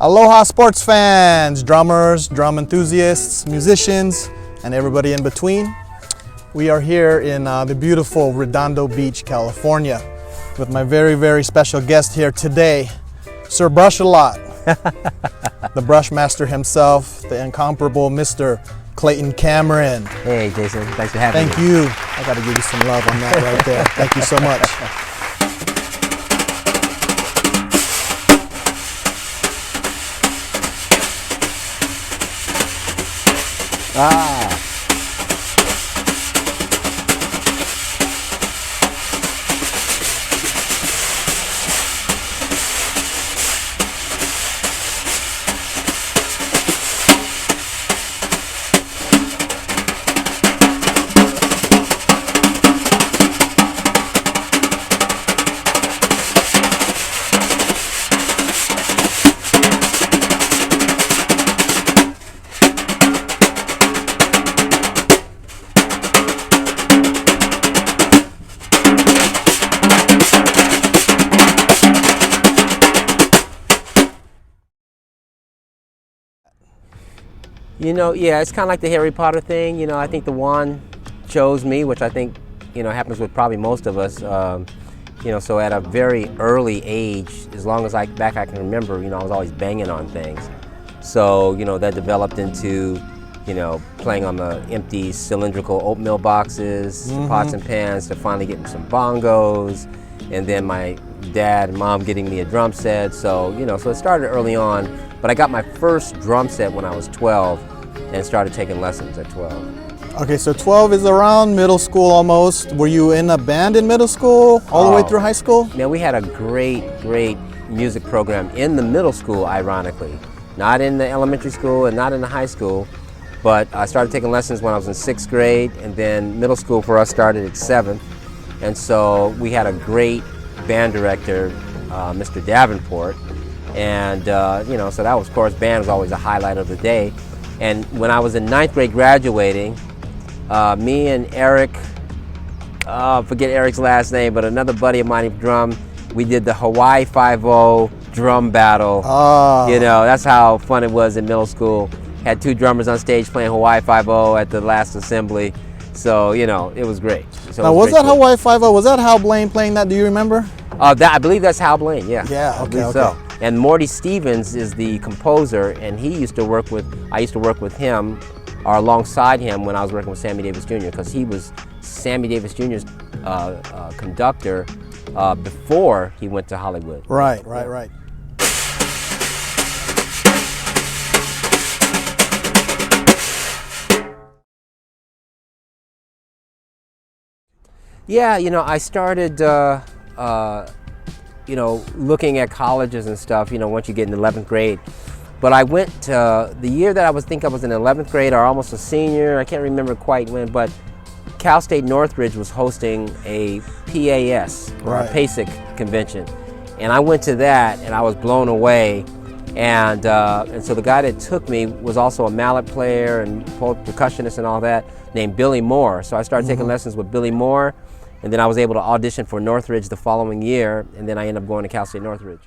Aloha sports fans, drummers, drum enthusiasts, musicians, and everybody in between. We are here in the beautiful Redondo Beach, California, with my very, very special guest here today, Sir Brush a Lot, the Brush Master himself, the incomparable Mr. Clayton Cameron. Hey Jason, thanks for having me. Thank you. I got to give you some love on that right there. Thank you so much. You know, yeah, it's kind of like the Harry Potter thing. You know, I think the wand chose me, which I think, you know, happens with probably most of us. You know, so at a very early age, as long as I can remember, you know, I was always banging on things. So, you know, that developed into, you know, playing on the empty cylindrical oatmeal boxes, pots and pans, to finally getting some bongos, and then my dad and mom getting me a drum set. So, you know, so it started early on, but I got my first drum set when I was 12 and started taking lessons at 12. Okay, so 12 is around middle school almost. Were you in a band in middle school, all the way through high school? Man, we had a great music program in the middle school, ironically. Not in the elementary school and not in the high school, but I started taking lessons when I was in 6th grade, and then middle school for us started at 7th. And so we had a great band director, Mr. Davenport, and you know, so that was, of course, band was always a highlight of the day. And when I was in 9th grade graduating, me and Eric, forget Eric's last name, but another buddy of mine who drummed, we did the Hawaii 5-0 drum battle. You know, that's how fun it was in middle school. Had 2 drummers on stage playing Hawaii 5-0 at the last assembly. So, you know, it was great. So now, was that Hawaii 5-0? Was that Hal Blaine playing that? Do you remember? I believe that's Hal Blaine, yeah. Yeah, okay. So. And Morty Stevens is the composer, and he used to work with, I used to work with him, or alongside him when I was working with Sammy Davis Jr., because he was Sammy Davis Jr.'s conductor before he went to Hollywood. Right. Yeah, you know, I started, you know, looking at colleges and stuff, you know, once you get in 11th grade. But I went to, the year that I was in 11th grade or almost a senior, I can't remember quite when, but Cal State Northridge was hosting a PAS, or a PASIC convention. And I went to that and I was blown away. And so the guy that took me was also a mallet player and percussionist and all that, named Billy Moore. So I started taking lessons with Billy Moore, and then I was able to audition for Northridge the following year, and then I ended up going to Cal State Northridge.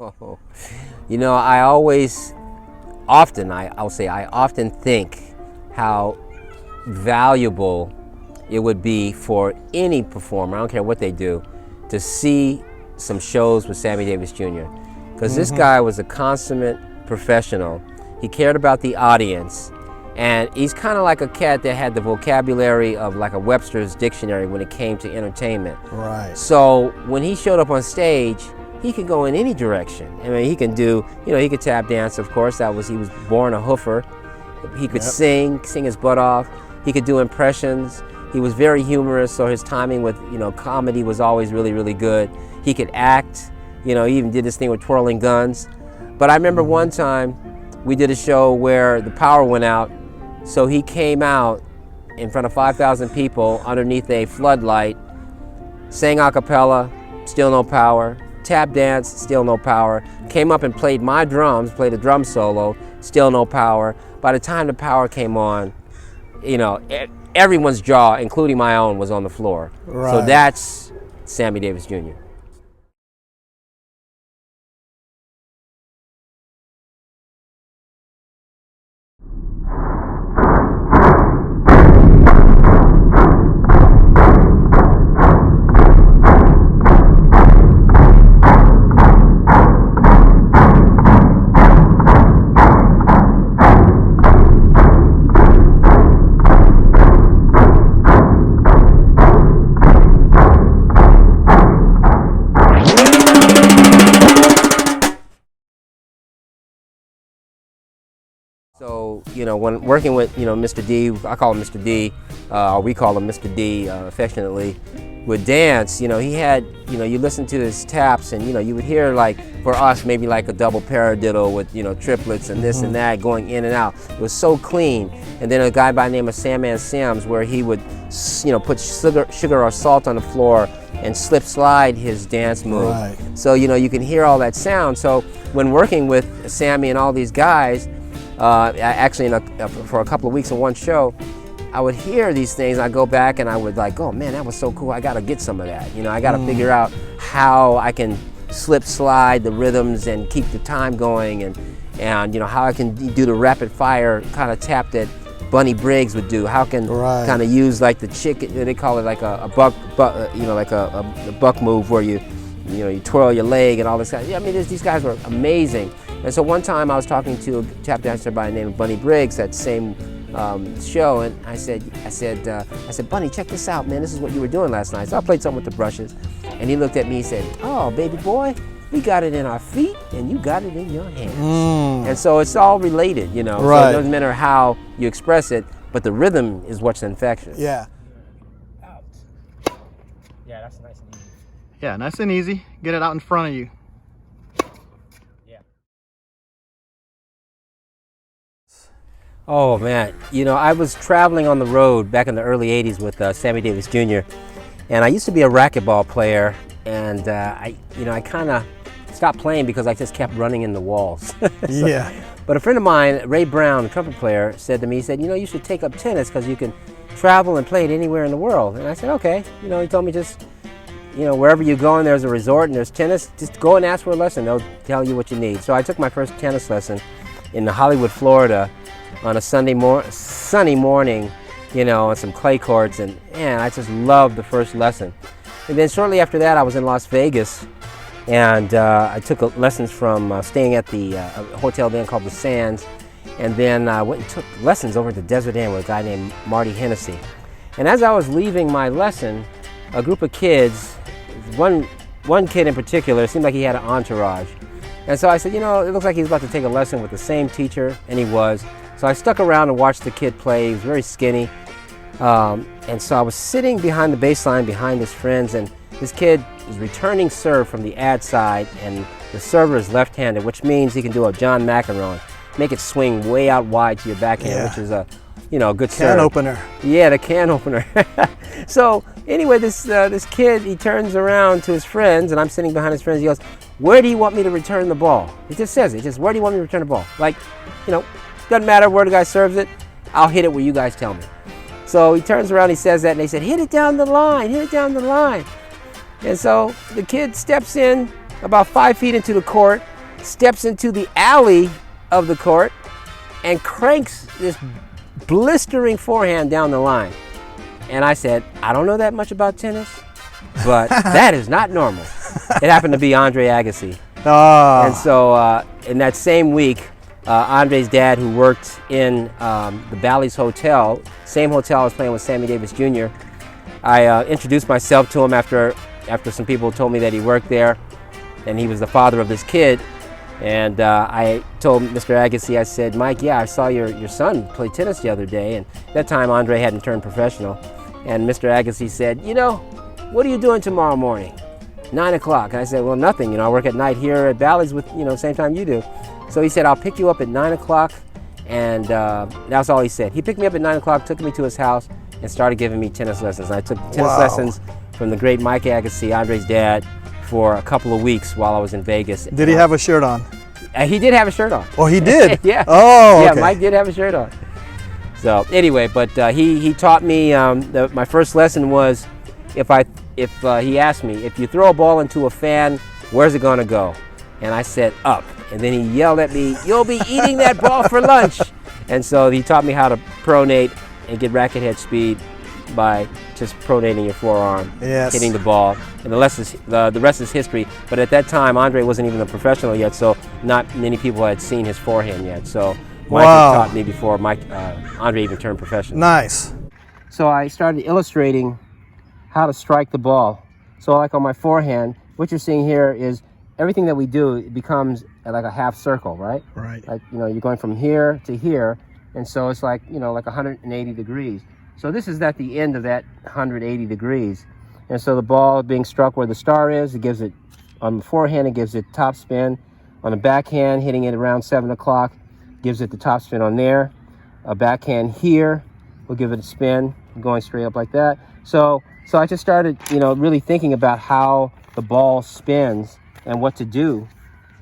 Oh, you know, I often think how valuable it would be for any performer, I don't care what they do, to see some shows with Sammy Davis Jr. Because this guy was a consummate professional. He cared about the audience, and he's kind of like a cat that had the vocabulary of like a Webster's dictionary when it came to entertainment. Right. So when he showed up on stage, he could go in any direction. I mean, he can do, you know, he could tap dance, of course. He was born a hoofer. He could sing his butt off. He could do impressions. He was very humorous, so his timing with, you know, comedy was always really good. He could act, you know, he even did this thing with twirling guns. But I remember one time we did a show where the power went out, so he came out in front of 5,000 people underneath a floodlight, sang a cappella, still no power, tap dance, still no power, came up and played my drums, played a drum solo, still no power. By the time the power came on, you know, everyone's jaw, including my own, was on the floor. Right. So that's Sammy Davis Jr. So, when working with, Mr. D, I call him Mr. D, or we call him Mr. D affectionately, with dance, he had, you listen to his taps and, you would hear like, for us, maybe like a double paradiddle with, triplets and this and that going in and out. It was so clean. And then a guy by the name of Sam Sims, where he would, put sugar or salt on the floor and slip slide his dance move. Right. So, you can hear all that sound. So when working with Sammy and all these guys, actually for a couple of weeks in one show, I would hear these things, and I'd go back and I would like, oh man, that was so cool, I gotta get some of that. I gotta figure out how I can slip slide the rhythms and keep the time going, and how I can do the rapid fire kind of tap that Bunny Briggs would do. How can kind of use like the chicken, they call it like a buck, like a buck move where you twirl your leg and all this kind of, I mean, these guys were amazing. And so one time I was talking to a tap dancer by the name of Bunny Briggs, that same show, and I said, Bunny, check this out, man. This is what you were doing last night. So I played something with the brushes, and he looked at me and said, oh, baby boy, we got it in our feet, and you got it in your hands. And so it's all related, So it doesn't matter how you express it, but the rhythm is what's infectious. Yeah. Out. Yeah, that's nice and easy. Yeah, nice and easy. Get it out in front of you. Yeah. Oh man, I was traveling on the road back in the early 80s with Sammy Davis Jr. And I used to be a racquetball player, and I kind of stopped playing because I just kept running in the walls. Yeah. But a friend of mine, Ray Brown, a trumpet player, said to me, he said, you should take up tennis because you can travel and play it anywhere in the world. And I said, okay. He told me just, wherever you go and there's a resort and there's tennis, just go and ask for a lesson. They'll tell you what you need. So I took my first tennis lesson in Hollywood, Florida, on a sunny morning, on some clay courts, and man, I just loved the first lesson. And then shortly after that, I was in Las Vegas, and I took lessons from staying at the hotel then called the Sands, and then I went and took lessons over at the Desert Inn with a guy named Marty Hennessy. And as I was leaving my lesson, a group of kids, one kid in particular, it seemed like he had an entourage. And so I said, it looks like he's about to take a lesson with the same teacher, and he was. So I stuck around and watched the kid play. He was very skinny. And so I was sitting behind the bass line behind his friends, and this kid is returning serve from the ad side, and the server is left-handed, which means he can do a John McEnroe, make it swing way out wide to your backhand, which is a good serve. Can opener. Yeah, the can opener. So anyway, this kid, he turns around to his friends, and I'm sitting behind his friends. He goes, where do you want me to return the ball? He just says it. He says, where do you want me to return the ball? Like, doesn't matter where the guy serves it, I'll hit it where you guys tell me. So he turns around, he says that, and they said, hit it down the line, hit it down the line. And so the kid steps in about 5 feet into the court, steps into the alley of the court, and cranks this blistering forehand down the line. And I said, I don't know that much about tennis, but that is not normal. It happened to be Andre Agassi. Oh. And so in that same week, Andre's dad, who worked in the Bally's Hotel, same hotel I was playing with Sammy Davis Jr., I introduced myself to him after some people told me that he worked there, and he was the father of this kid. And I told Mr. Agassi, I said, Mike, yeah, I saw your son play tennis the other day. And at that time, Andre hadn't turned professional. And Mr. Agassi said, what are you doing tomorrow morning? 9 o'clock. And I said, well, nothing. I work at night here at Bally's with, same time you do. So he said, I'll pick you up at 9 o'clock. And that's all he said. He picked me up at 9 o'clock, took me to his house, and started giving me tennis lessons. I took tennis lessons from the great Mike Agassi, Andre's dad, for a couple of weeks while I was in Vegas. Did he have a shirt on? He did have a shirt on. Oh, he did? Yeah. Oh, okay. Yeah, Mike did have a shirt on. So anyway, but he taught me, my first lesson was, he asked me, if you throw a ball into a fan, where's it gonna go? And I said, up. And then he yelled at me, you'll be eating that ball for lunch. And so he taught me how to pronate and get racket head speed by just pronating your forearm, hitting the ball. And the rest is history. But at that time, Andre wasn't even a professional yet, so not many people had seen his forehand yet. So Mike had taught me before Andre even turned professional. Nice. So I started illustrating how to strike the ball. So like on my forehand, what you're seeing here is everything that we do, it becomes like a half circle, right? Right. Like, you know, you're going from here to here, and so it's like, you know, like 180 degrees. So this is at the end of that 180 degrees. And so the ball being struck where the star is, it gives it, on the forehand, it gives it top spin. On the backhand, hitting it around 7 o'clock, gives it the top spin on there. A backhand here will give it a spin, going straight up like that. So I just started, you know, really thinking about how the ball spins and what to do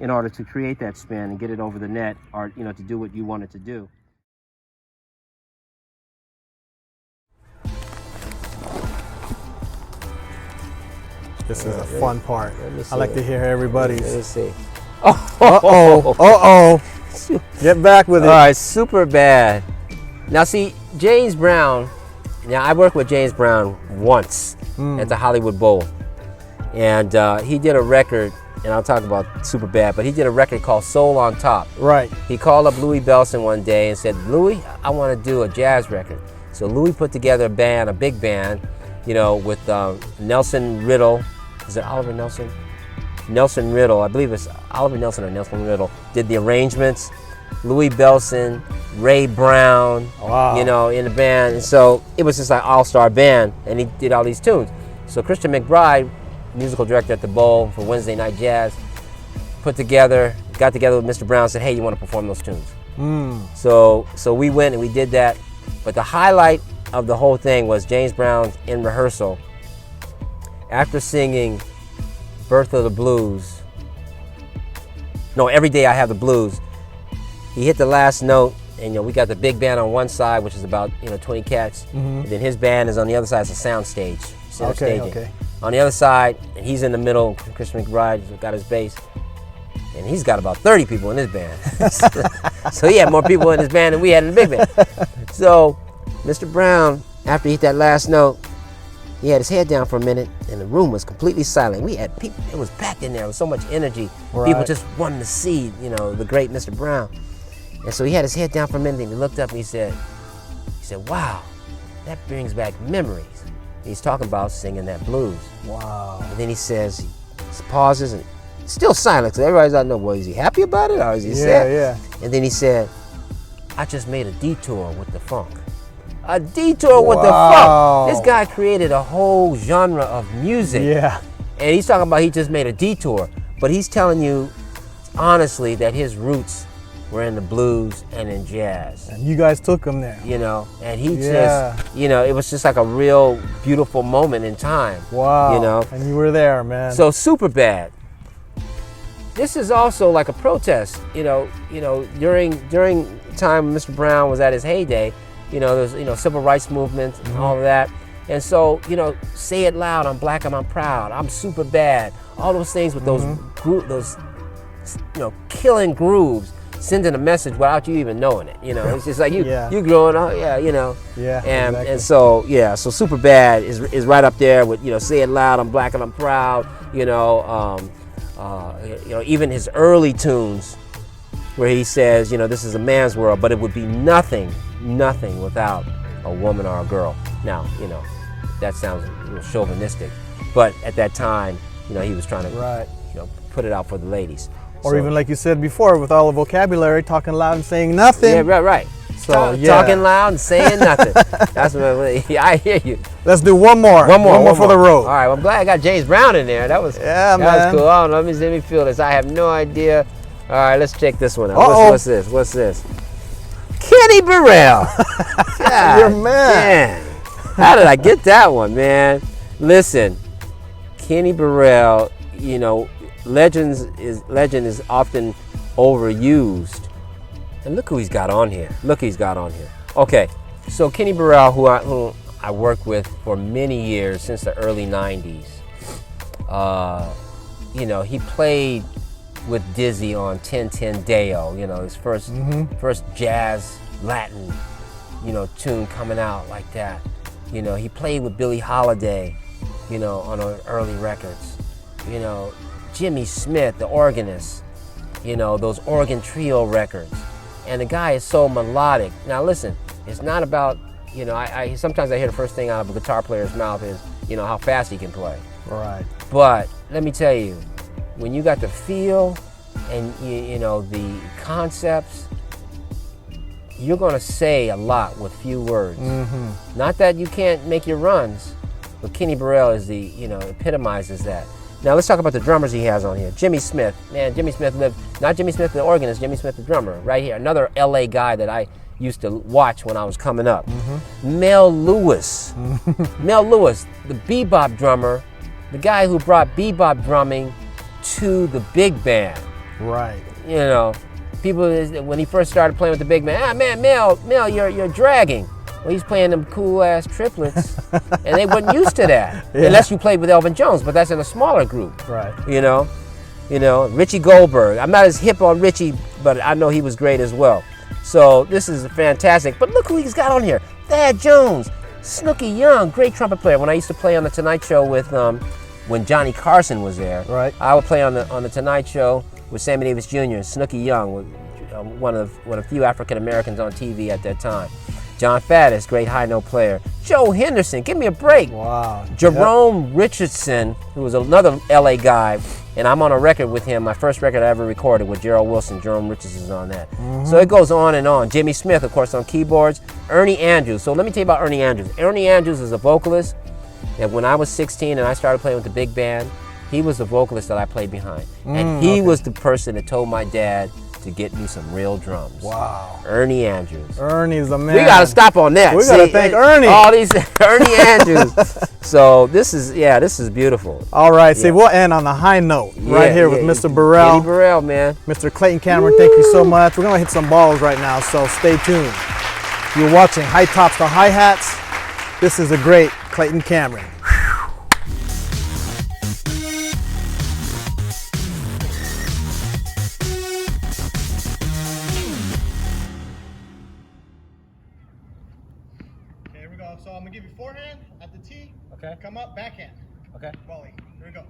in order to create that spin and get it over the net, or, you know, to do what you want it to do. This is a fun part. Let me see I like it. to hear everybody's. Let me see. Uh-oh. Get back with it. All right, super bad. Now see, James Brown, now I worked with James Brown once at the Hollywood Bowl. And he did a record, and I'll talk about super bad, but he did a record called Soul on Top. Right. He called up Louis Bellson one day and said, Louis, I want to do a jazz record. So Louis put together a band, a big band, you know, with Nelson Riddle. Is it Oliver Nelson? Nelson Riddle, I believe it's Oliver Nelson or Nelson Riddle, did the arrangements. Louis Bellson, Ray Brown, Wow. you know, in the band. And so it was just like all-star band, and he did all these tunes. So Christian McBride, musical director at the Bowl for Wednesday Night Jazz, got together with Mr. Brown, said, hey, you want to perform those tunes? So we went and we did that. But the highlight of the whole thing was James Brown in rehearsal, after singing Birth of the Blues, no, Every Day I Have the Blues, he hit the last note, and you know, we got the big band on one side, which is about, you know, 20 cats, and then his band is on the other side. It's a sound stage, center staging. Okay. On the other side, and he's in the middle, Christian McBride's got his bass, and he's got about 30 people in his band. So he had more people in his band than we had in the big band. So Mr. Brown, after he hit that last note, he had his head down for a minute, and the room was completely silent. We had people, it was packed in there with so much energy. Right. People just wanted to see, you know, the great Mr. Brown. And so he had his head down for a minute, and he looked up and he said, wow, that brings back memories. He's talking about singing that blues. Wow. And then he says, he pauses, and still silent, because everybody's out there, well, is he happy about it, or is he sad? Yeah. And then he said, I just made a detour with the funk. A detour with the funk. This guy created a whole genre of music. Yeah. And he's talking about he just made a detour. But he's telling you, honestly, that his roots were in the blues and in jazz. And you guys took him there. You know, and he just, you know, it was just like a real beautiful moment in time. Wow. You know. And you were there, man. So super bad. This is also like a protest, you know, during time Mr. Brown was at his heyday, you know, there's, you know, civil rights movement and all of that. And so, you know, say it loud, I'm black and I'm proud, I'm super bad. All those things with those, you know, killing grooves, sending a message without you even knowing it. You know, it's just like you growing up, you know. Yeah, And exactly. and so so super bad is right up there with, you know, say it loud, I'm black and I'm proud. You know, even his early tunes, where he says, you know, this is a man's world, but it would be nothing without a woman or a girl. Now, you know, that sounds a little chauvinistic, but at that time, you know, he was trying to, you know, put it out for the ladies. Or even like you said before, with all the vocabulary, talking loud and saying nothing. Yeah, right. So talking loud and saying nothing. That's what I hear you. Let's do one more. One more for the road. All right. Well, I'm glad I got James Brown in there. That was man. That was cool. Oh, let me feel this. I have no idea. All right, let's check this one out. What's this? What's this? Kenny Burrell. Your man. How did I get that one, man? Listen, Kenny Burrell. You know, legend is often overused. And look who he's got on here. Okay, so Kenny Burrell, who I worked with for many years, since the early 90s. You know, he played with Dizzy on 1010 Deo, you know, his first jazz Latin, you know, tune coming out like that. You know, he played with Billie Holiday, you know, on early records. You know, Jimmy Smith, the organist, you know, those organ trio records. And the guy is so melodic. Now listen, it's not about, you know, I sometimes I hear the first thing out of a guitar player's mouth is, you know, how fast he can play. Right. But let me tell you, when you got the feel and you know the concepts, you're going to say a lot with few words. Not that you can't make your runs, but Kenny Burrell is the, you know, epitomizes that. Now let's talk about the drummers he has on here. Jimmy Smith, man, Jimmy Smith lived, not Jimmy Smith the organist, Jimmy Smith the drummer, right here. Another LA guy that I used to watch when I was coming up. Mel Lewis. Mel Lewis, the bebop drummer, the guy who brought bebop drumming to the big band. Right. You know, people, when he first started playing with the big band, man, Mel, you're dragging. Well, he's playing them cool-ass triplets, and they weren't used to that, unless you played with Elvin Jones, but that's in a smaller group. Right. You know, Richie Goldberg. I'm not as hip on Richie, but I know he was great as well. So this is fantastic. But look who he's got on here. Thad Jones, Snooky Young, great trumpet player. When I used to play on the Tonight Show with, when Johnny Carson was there, Right. I would play on the Tonight Show with Sammy Davis Jr. and Snooky Young, one of the few African Americans on TV at that time. John Faddis, great high note player. Joe Henderson, give me a break. Wow. Jerome Richardson, who was another LA guy, and I'm on a record with him, my first record I ever recorded with Gerald Wilson. Jerome Richardson's on that. So it goes on and on. Jimmy Smith, of course, on keyboards. Ernie Andrews. So let me tell you about Ernie Andrews. Ernie Andrews is a vocalist that when I was 16 and I started playing with the big band, he was the vocalist that I played behind. And he was the person that told my dad to get me some real drums. Wow. Ernie Andrews. Ernie's the man. We gotta stop on that. We gotta thank Ernie. All these Ernie Andrews. So this is beautiful. All right, see, we'll end on a high note right here with Mr. Burrell. Kenny Burrell, man. Mr. Clayton Cameron, thank you so much. We're gonna hit some balls right now, so stay tuned. You're watching High Tops to Hi-Hats. This is a great Clayton Cameron. So I'm gonna give you forehand at the tee. Okay. Come up, backhand. Okay. Volley. Here we go.